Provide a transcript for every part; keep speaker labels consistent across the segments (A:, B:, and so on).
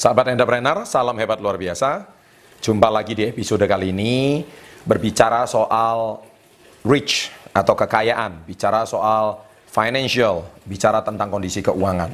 A: Sahabat entrepreneur, salam hebat luar biasa. Jumpa lagi di episode kali ini berbicara soal rich atau kekayaan, bicara soal financial, bicara tentang kondisi keuangan.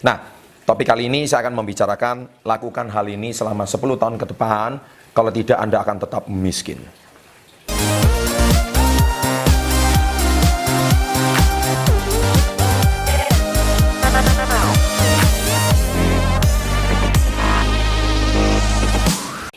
A: Nah, topik kali ini saya akan membicarakan lakukan hal ini selama 10 tahun ke depan, kalau tidak Anda akan tetap miskin.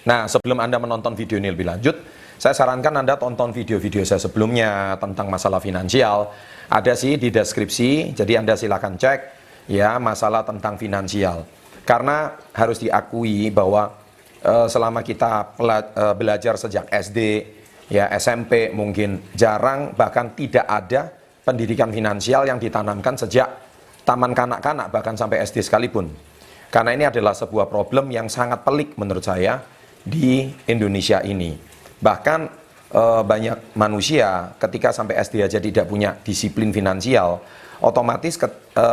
A: Nah, sebelum Anda menonton video ini lebih lanjut, saya sarankan Anda tonton video-video saya sebelumnya tentang masalah finansial. Ada sih di deskripsi, jadi Anda silakan cek ya masalah tentang finansial. Karena harus diakui bahwa selama kita belajar sejak SD, ya SMP mungkin jarang bahkan tidak ada pendidikan finansial yang ditanamkan sejak taman kanak-kanak bahkan sampai SD sekalipun. Karena ini adalah sebuah problem yang sangat pelik menurut saya di Indonesia ini. Bahkan banyak manusia ketika sampai SD aja tidak punya disiplin finansial, otomatis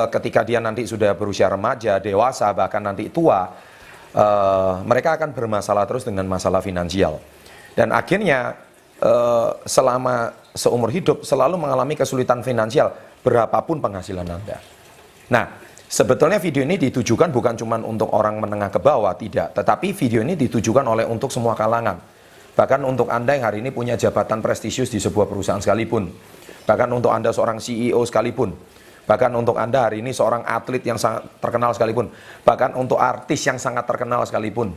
A: ketika dia nanti sudah berusia remaja, dewasa, bahkan nanti tua, mereka akan bermasalah terus dengan masalah finansial. Dan akhirnya selama seumur hidup selalu mengalami kesulitan finansial berapapun penghasilan Anda. Nah, sebetulnya video ini ditujukan bukan cuma untuk orang menengah ke bawah, tidak. Tetapi video ini ditujukan untuk semua kalangan. Bahkan untuk Anda yang hari ini punya jabatan prestisius di sebuah perusahaan sekalipun. Bahkan untuk Anda seorang CEO sekalipun. Bahkan untuk Anda hari ini seorang atlet yang sangat terkenal sekalipun. Bahkan untuk artis yang sangat terkenal sekalipun.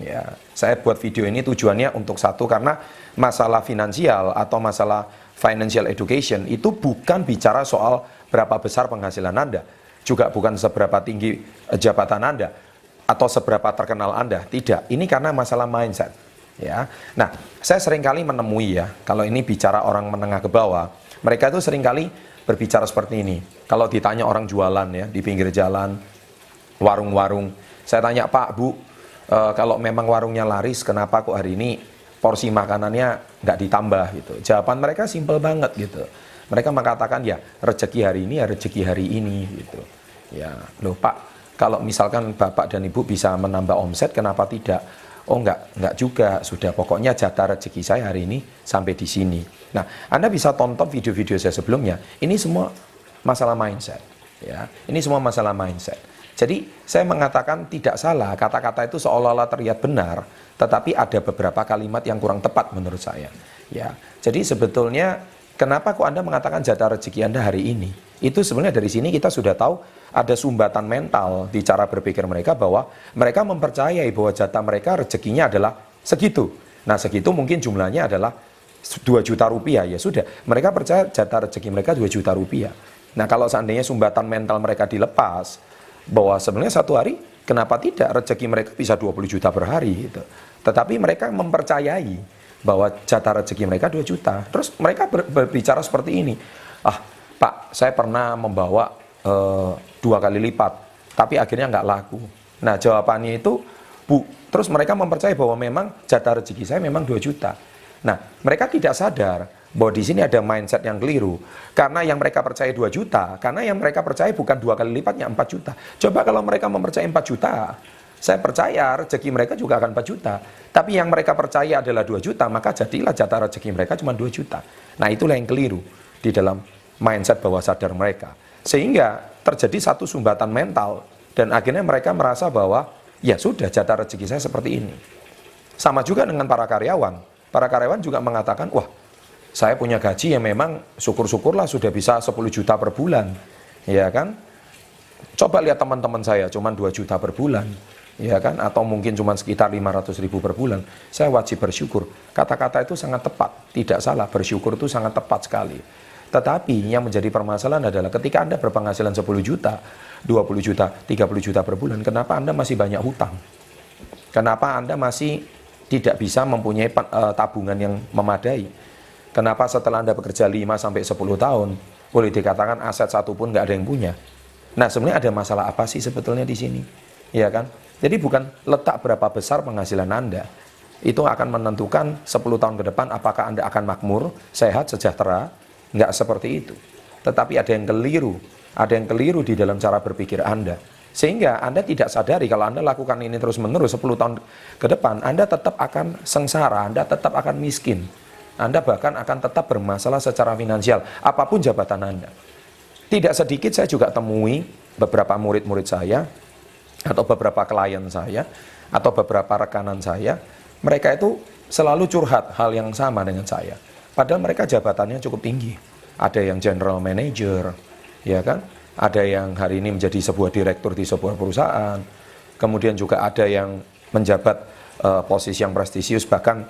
A: Ya, saya buat video ini tujuannya untuk satu, karena masalah finansial atau masalah financial education itu bukan bicara soal berapa besar penghasilan Anda. Juga bukan seberapa tinggi jabatan Anda atau seberapa terkenal Anda, tidak. Ini karena masalah mindset, ya. Nah, saya seringkali menemui ya, kalau ini bicara orang menengah ke bawah, mereka itu seringkali berbicara seperti ini. Kalau ditanya orang jualan ya di pinggir jalan, warung-warung, saya tanya, "Pak, Bu, kalau memang warungnya laris, kenapa kok hari ini porsi makanannya nggak ditambah?" gitu. Jawaban mereka simpel banget gitu. Mereka mengatakan, ya rezeki hari ini ya rezeki hari ini gitu. Ya, loh Pak, kalau misalkan Bapak dan Ibu bisa menambah omset, kenapa tidak? Oh enggak juga, sudah pokoknya jatah rezeki saya hari ini sampai di sini. Nah, Anda bisa tonton video-video saya sebelumnya. Ini semua masalah mindset, ya. Ini semua masalah mindset. Jadi saya mengatakan tidak salah, kata-kata itu seolah-olah terlihat benar, tetapi ada beberapa kalimat yang kurang tepat menurut saya. Ya, jadi sebetulnya kenapa kok Anda mengatakan jatah rezeki Anda hari ini? Itu sebenarnya dari sini kita sudah tahu ada sumbatan mental di cara berpikir mereka, bahwa mereka mempercayai bahwa jatah mereka rezekinya adalah segitu. Nah, segitu mungkin jumlahnya adalah 2 juta rupiah, ya sudah. Mereka percaya jatah rezeki mereka 2 juta rupiah. Nah, kalau seandainya sumbatan mental mereka dilepas, bahwa sebenarnya satu hari kenapa tidak rezeki mereka bisa 20 juta per hari gitu. Tetapi mereka mempercayai bahwa jatah rezeki mereka 2 juta. Terus mereka berbicara seperti ini. "Ah, Pak, saya pernah membawa 2 kali lipat, tapi akhirnya nggak laku." Nah, jawabannya itu, "Bu," terus mereka mempercayai bahwa memang jatah rezeki saya memang 2 juta. Nah, mereka tidak sadar bahwa di sini ada mindset yang keliru. Karena yang mereka percaya 2 juta, karena yang mereka percaya bukan 2 kali lipatnya 4 juta. Coba kalau mereka mempercayai 4 juta, saya percaya rezeki mereka juga akan 4 juta. Tapi yang mereka percaya adalah 2 juta, maka jadilah jatah rezeki mereka cuma 2 juta. Nah, itulah yang keliru di dalam mindset bawah sadar mereka. Sehingga terjadi satu sumbatan mental, dan akhirnya mereka merasa bahwa, ya sudah jatah rezeki saya seperti ini. Sama juga dengan para karyawan. Para karyawan juga mengatakan, wah, saya punya gaji yang memang syukur-syukurlah sudah bisa 10 juta per bulan. Ya kan? Coba lihat teman-teman saya, cuma 2 juta per bulan. Ya kan, atau mungkin cuma sekitar 500.000 per bulan. Saya wajib bersyukur. Kata-kata itu sangat tepat, tidak salah, bersyukur itu sangat tepat sekali. Tetapi yang menjadi permasalahan adalah ketika Anda berpenghasilan 10 juta, 20 juta, 30 juta per bulan, kenapa Anda masih banyak hutang? Kenapa Anda masih tidak bisa mempunyai tabungan yang memadai? Kenapa setelah Anda bekerja 5-10 tahun, boleh dikatakan aset satu pun nggak ada yang punya? Nah, sebenarnya ada masalah apa sih sebetulnya di sini? Ya kan? Jadi bukan letak berapa besar penghasilan Anda, itu akan menentukan 10 tahun ke depan apakah Anda akan makmur, sehat, sejahtera. Nggak seperti itu. Tetapi ada yang keliru di dalam cara berpikir Anda. Sehingga Anda tidak sadari kalau Anda lakukan ini terus-menerus 10 tahun ke depan, Anda tetap akan sengsara, Anda tetap akan miskin. Anda bahkan akan tetap bermasalah secara finansial, apapun jabatan Anda. Tidak sedikit saya juga temui beberapa murid-murid saya, atau beberapa klien saya, atau beberapa rekanan saya, mereka itu selalu curhat hal yang sama dengan saya. Padahal mereka jabatannya cukup tinggi. Ada yang general manager, ya kan? Ada yang hari ini menjadi sebuah direktur di sebuah perusahaan. Kemudian juga ada yang menjabat posisi yang prestisius, bahkan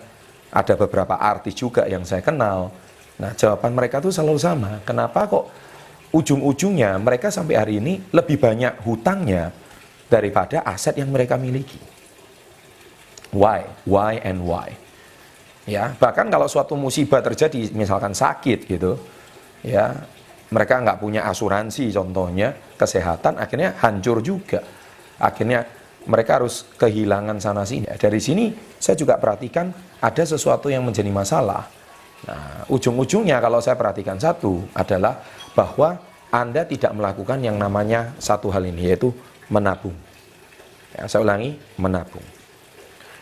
A: ada beberapa artis juga yang saya kenal. Nah, jawaban mereka tuh selalu sama. Kenapa kok ujung-ujungnya mereka sampai hari ini lebih banyak hutangnya daripada aset yang mereka miliki? Why? Why and why? Ya, bahkan kalau suatu musibah terjadi, misalkan sakit gitu, ya, mereka nggak punya asuransi contohnya, kesehatan, akhirnya hancur juga. Akhirnya mereka harus kehilangan sana sini. Dari sini saya juga perhatikan ada sesuatu yang menjadi masalah. Nah, ujung-ujungnya kalau saya perhatikan satu adalah bahwa Anda tidak melakukan yang namanya satu hal ini, yaitu menabung. Ya, saya ulangi, menabung.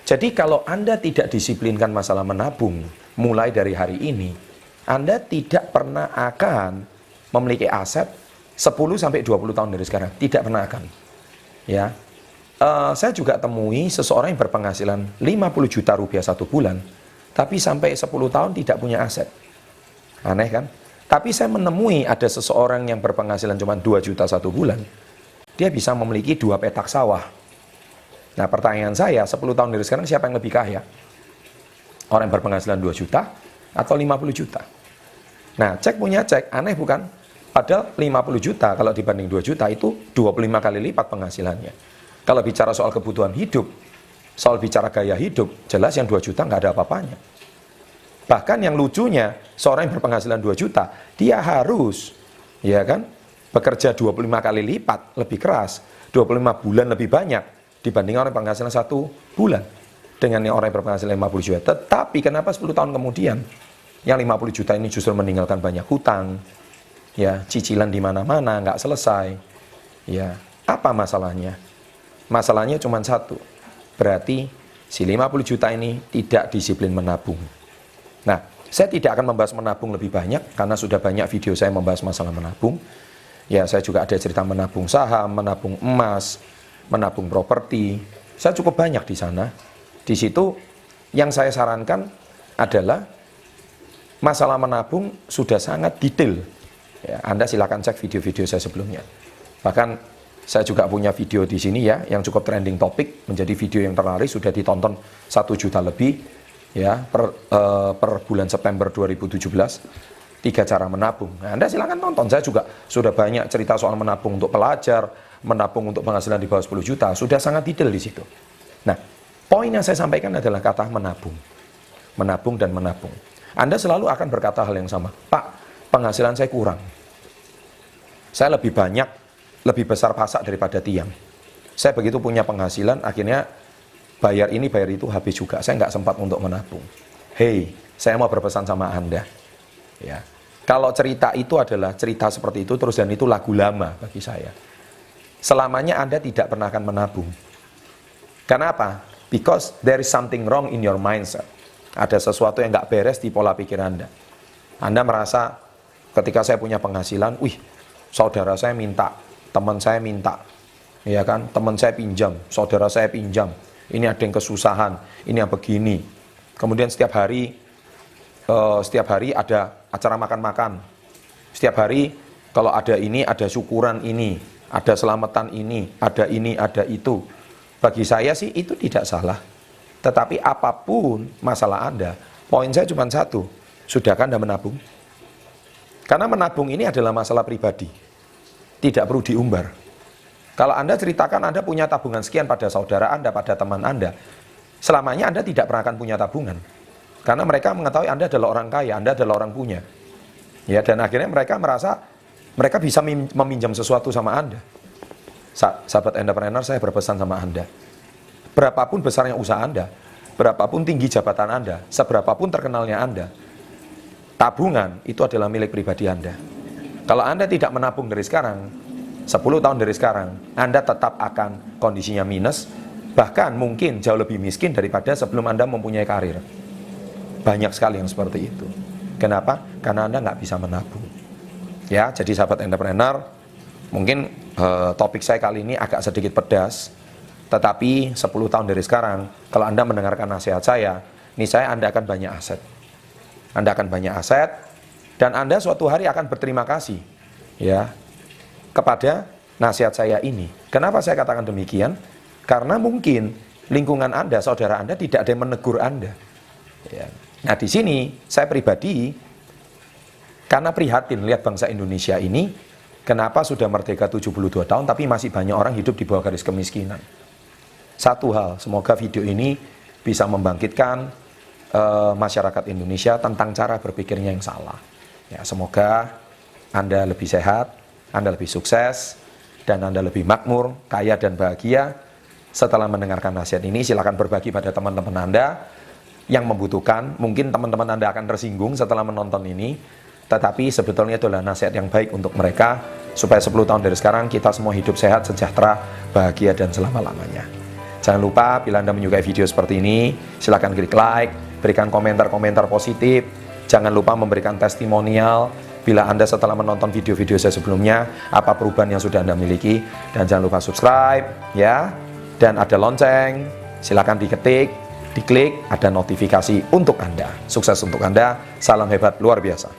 A: Jadi kalau Anda tidak disiplinkan masalah menabung mulai dari hari ini, Anda tidak pernah akan memiliki aset 10-20 tahun dari sekarang. Tidak pernah akan. Ya, saya juga temui seseorang yang berpenghasilan 50 juta rupiah satu bulan, tapi sampai 10 tahun tidak punya aset. Aneh kan? Tapi saya menemui ada seseorang yang berpenghasilan cuma 2 juta satu bulan, dia bisa memiliki 2 petak sawah. Nah, pertanyaan saya, 10 tahun dari sekarang siapa yang lebih kaya? Orang yang berpenghasilan 2 juta atau 50 juta? Nah, cek punya cek, aneh bukan? Padahal 50 juta kalau dibanding 2 juta itu 25 kali lipat penghasilannya. Kalau bicara soal kebutuhan hidup, soal bicara gaya hidup, jelas yang 2 juta nggak ada apa-apanya. Bahkan yang lucunya, seorang yang berpenghasilan 2 juta, dia harus, ya kan, bekerja 25 kali lipat, lebih keras, 25 bulan lebih banyak dibanding orang yang berpenghasilan 1 bulan dengan yang orang yang berpenghasilan 50 juta. Tetapi kenapa 10 tahun kemudian yang 50 juta ini justru meninggalkan banyak hutang, ya, cicilan di mana-mana nggak selesai. Ya, apa masalahnya? Masalahnya cuma satu. Berarti si 50 juta ini tidak disiplin menabung. Nah, saya tidak akan membahas menabung lebih banyak karena sudah banyak video saya membahas masalah menabung. Ya, saya juga ada cerita menabung saham, menabung emas, menabung properti. Saya cukup banyak di sana. Di situ yang saya sarankan adalah masalah menabung sudah sangat detail. Ya, Anda silakan cek video-video saya sebelumnya. Bahkan saya juga punya video di sini ya yang cukup trending topik, menjadi video yang terlaris, sudah ditonton 1 juta lebih ya per bulan September 2017. 3 cara menabung. Nah, Anda silakan tonton. Saya juga sudah banyak cerita soal menabung untuk pelajar, menabung untuk penghasilan di bawah 10 juta, sudah sangat detail di situ. Nah, poin yang saya sampaikan adalah kata menabung. Menabung dan menabung. Anda selalu akan berkata hal yang sama. Pak, penghasilan saya kurang. Saya lebih banyak, lebih besar pasak daripada tiang. Saya begitu punya penghasilan, akhirnya bayar ini, bayar itu habis juga. Saya nggak sempat untuk menabung. Hei, saya mau berpesan sama Anda. Ya, kalau cerita itu adalah cerita seperti itu, terus dan itu lagu lama bagi saya. Selamanya Anda tidak pernah akan menabung. Kenapa? Because there is something wrong in your mindset. Ada sesuatu yang nggak beres di pola pikir Anda. Anda merasa ketika saya punya penghasilan, wih, saudara saya minta, teman saya minta, ya kan, teman saya pinjam, saudara saya pinjam, ini ada yang kesusahan, ini yang begini. Kemudian setiap hari ada acara makan-makan. Setiap hari kalau ada ini, ada syukuran ini, ada selamatan ini, ada itu. Bagi saya sih itu tidak salah. Tetapi apapun masalah Anda, poin saya cuma satu, sudahkah Anda menabung? Karena menabung ini adalah masalah pribadi, tidak perlu diumbar. Kalau Anda ceritakan Anda punya tabungan sekian pada saudara Anda, pada teman Anda, selamanya Anda tidak pernah akan punya tabungan. Karena mereka mengetahui Anda adalah orang kaya, Anda adalah orang punya. Ya, dan akhirnya mereka merasa mereka bisa meminjam sesuatu sama Anda. Sahabat entrepreneur, saya berpesan sama Anda. Berapapun besarnya usaha Anda, berapapun tinggi jabatan Anda, seberapapun terkenalnya Anda, tabungan itu adalah milik pribadi Anda. Kalau Anda tidak menabung dari sekarang, 10 tahun dari sekarang, Anda tetap akan kondisinya minus, bahkan mungkin jauh lebih miskin daripada sebelum Anda mempunyai karir. Banyak sekali yang seperti itu. Kenapa? Karena Anda nggak bisa menabung. Ya, jadi sahabat entrepreneur, mungkin topik saya kali ini agak sedikit pedas, tetapi 10 tahun dari sekarang, kalau Anda mendengarkan nasihat saya, niscaya Anda akan banyak aset. Anda akan banyak aset, dan Anda suatu hari akan berterima kasih, ya, kepada nasihat saya ini. Kenapa saya katakan demikian? Karena mungkin lingkungan Anda, saudara Anda tidak ada yang menegur Anda. Ya. Nah, di sini saya pribadi, karena prihatin lihat bangsa Indonesia ini, kenapa sudah merdeka 72 tahun, tapi masih banyak orang hidup di bawah garis kemiskinan. Satu hal, semoga video ini bisa membangkitkan masyarakat Indonesia tentang cara berpikirnya yang salah. Ya, semoga Anda lebih sehat, Anda lebih sukses, dan Anda lebih makmur, kaya dan bahagia. Setelah mendengarkan nasihat ini, silakan berbagi pada teman-teman Anda yang membutuhkan. Mungkin teman-teman Anda akan tersinggung setelah menonton ini, tetapi sebetulnya itu adalah nasihat yang baik untuk mereka, supaya 10 tahun dari sekarang kita semua hidup sehat, sejahtera, bahagia, dan selama-lamanya. Jangan lupa, bila Anda menyukai video seperti ini, silakan klik like, berikan komentar-komentar positif. Jangan lupa memberikan testimonial bila Anda setelah menonton video-video saya sebelumnya, apa perubahan yang sudah Anda miliki. Dan jangan lupa subscribe, ya. Dan ada lonceng, silakan diketik, diklik, ada notifikasi untuk Anda. Sukses untuk Anda, salam hebat luar biasa.